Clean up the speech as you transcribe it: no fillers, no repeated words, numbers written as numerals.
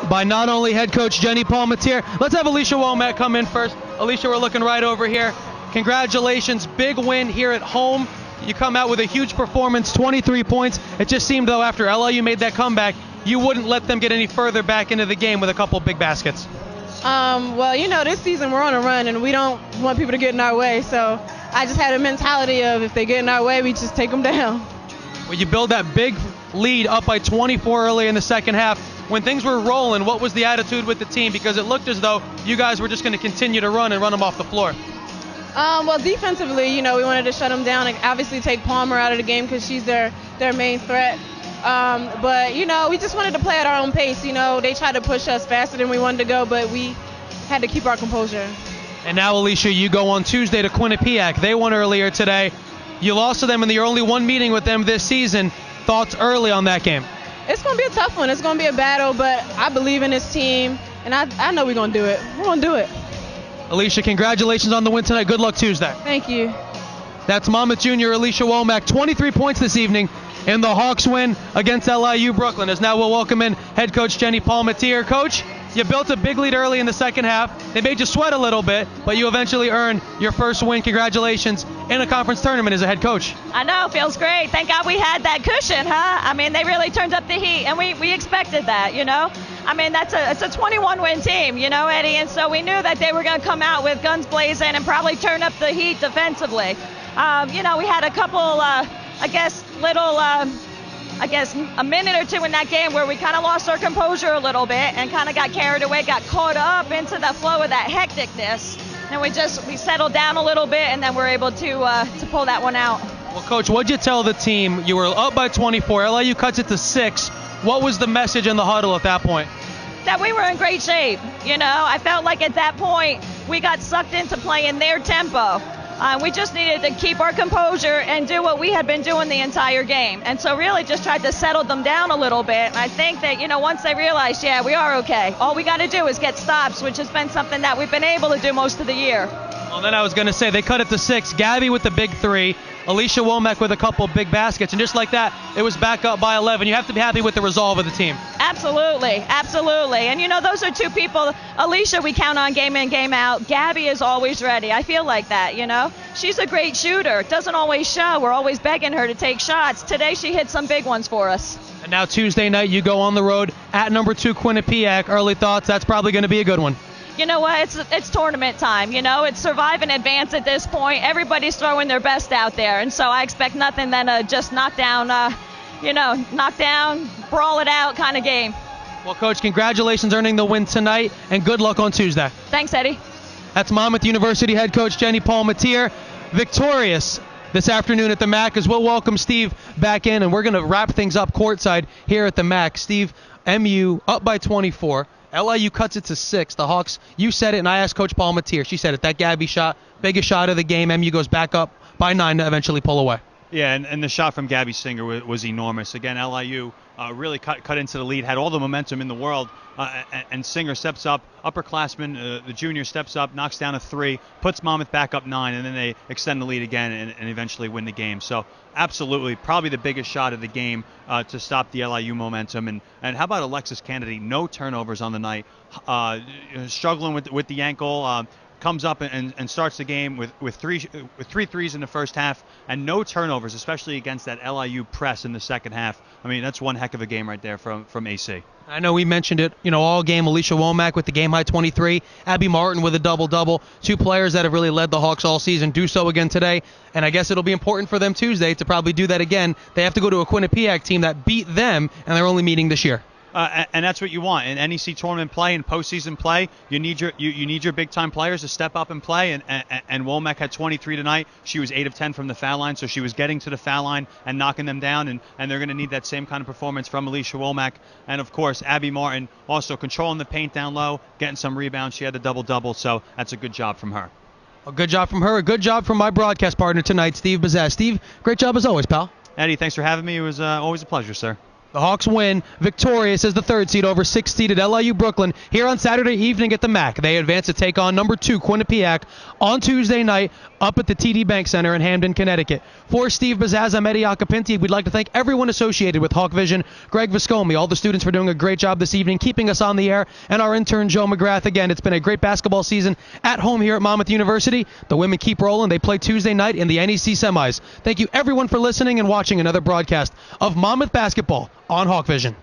by not only head coach Jenny Palmatier. Let's have Alicia Womack come in first. Alicia, we're looking right over here. Congratulations, big win here at home. You come out with a huge performance, 23 points. It just seemed, though, after LIU made that comeback, you wouldn't let them get any further back into the game with a couple big baskets. Well, you know, this season we're on a run, and we don't want people to get in our way. So I just had a mentality of if they get in our way, we just take them down. Well, you build that big lead up by 24 early in the second half. When things were rolling, what was the attitude with the team? Because it looked as though you guys were just going to continue to run them off the floor. Well, defensively, you know, we wanted to shut them down and obviously take Palmer out of the game because she's their main threat. But, you know, we just wanted to play at our own pace. You know, they tried to push us faster than we wanted to go, but we had to keep our composure. And now, Alicia, you go on Tuesday to Quinnipiac. They won earlier today. You lost to them in the only one meeting with them this season. Thoughts early on that game? It's going to be a tough one. It's going to be a battle, but I believe in this team, and I know we're going to do it. We're going to do it. Alicia, congratulations on the win tonight. Good luck Tuesday. Thank you. That's Monmouth Junior Alicia Womack, 23 points this evening in the Hawks win against LIU Brooklyn. As now we'll welcome in head coach Jenny Palmatier. Coach, you built a big lead early in the second half. They made you sweat a little bit, but you eventually earned your first win. Congratulations in a conference tournament as a head coach. I know, feels great. Thank God we had that cushion, huh? I mean, they really turned up the heat, and we expected that, you know? I mean, it's a 21-win team, you know, Eddie, and so we knew that they were going to come out with guns blazing and probably turn up the heat defensively. You know, we had a couple, a minute or two in that game where we kind of lost our composure a little bit and kind of got carried away, got caught up into the flow of that hecticness, and we settled down a little bit, and then we're able to pull that one out. Well, Coach, what'd you tell the team? You were up by 24. LIU cuts it to 6. What was the message in the huddle at that point? That we were in great shape. You know, I felt like at that point we got sucked into playing their tempo. We just needed to keep our composure and do what we had been doing the entire game. And so really just tried to settle them down a little bit. And I think that, you know, once they realized, yeah, we are okay. All we got to do is get stops, which has been something that we've been able to do most of the year. Well, then I was going to say they cut it to 6. Gabby with the big 3. Alicia Womack with a couple big baskets. And just like that, it was back up by 11. You have to be happy with the resolve of the team. Absolutely. Absolutely. And, you know, those are two people. Alicia, we count on game in, game out. Gabby is always ready. I feel like that, you know. She's a great shooter. Doesn't always show. We're always begging her to take shots. Today she hit some big ones for us. And now Tuesday night you go on the road at number 2 Quinnipiac. Early thoughts, that's probably going to be a good one. You know what? It's tournament time. You know, it's survive and advance at this point. Everybody's throwing their best out there, and so I expect nothing than just knock down, brawl it out kind of game. Well, Coach, congratulations earning the win tonight, and good luck on Tuesday. Thanks, Eddie. That's Monmouth University head coach Jenny Palmatier, victorious this afternoon at the MAC, as we'll welcome Steve back in, and we're going to wrap things up courtside here at the MAC. Steve, MU up by 24. LIU cuts it to 6. The Hawks, you said it, and I asked Coach Palmatier. She said it. That Gabby shot, biggest shot of the game. MU goes back up by 9 to eventually pull away. Yeah, and the shot from Gabby Singer was enormous. Again, LIU really cut into the lead, had all the momentum in the world, and Singer steps up, upperclassman, the junior steps up, knocks down a 3, puts Monmouth back up 9, and then they extend the lead again and eventually win the game. So absolutely, probably the biggest shot of the game to stop the LIU momentum. And how about Alexis Kennedy? No turnovers on the night, struggling with the ankle. Comes up and starts the game with three threes in the first half and no turnovers, especially against that LIU press in the second half. I mean, that's one heck of a game right there from AC. I know we mentioned it, you know, all game. Alicia Womack with the game-high 23. Abby Martin with a double-double. 2 players that have really led the Hawks all season do so again today. And I guess it'll be important for them Tuesday to probably do that again. They have to go to a Quinnipiac team that beat them, and they're only meeting this year. And that's what you want in NEC tournament play and postseason play. You need your big time players to step up and play. And Womack had 23 tonight. She was 8 of 10 from the foul line, so she was getting to the foul line and knocking them down. And they're going to need that same kind of performance from Alicia Womack. And of course, Abby Martin also controlling the paint down low, getting some rebounds. She had a double-double, so that's a good job from her. A good job from her. A good job from my broadcast partner tonight, Steve Bazette. Steve, great job as always, pal. Eddie, thanks for having me. It was always a pleasure, sir. The Hawks win victorious as the 3rd seed over 6th-seeded LIU Brooklyn here on Saturday evening at the MAC. They advance to take on number 2 Quinnipiac on Tuesday night up at the TD Bank Center in Hamden, Connecticut. For Steve Bazaz, I'm Eddie Acapinti. We'd like to thank everyone associated with Hawk Vision, Greg Viscomi, all the students for doing a great job this evening, keeping us on the air, and our intern Joe McGrath. Again, it's been a great basketball season at home here at Monmouth University. The women keep rolling. They play Tuesday night in the NEC semis. Thank you everyone for listening and watching another broadcast of Monmouth basketball on Hawk Vision.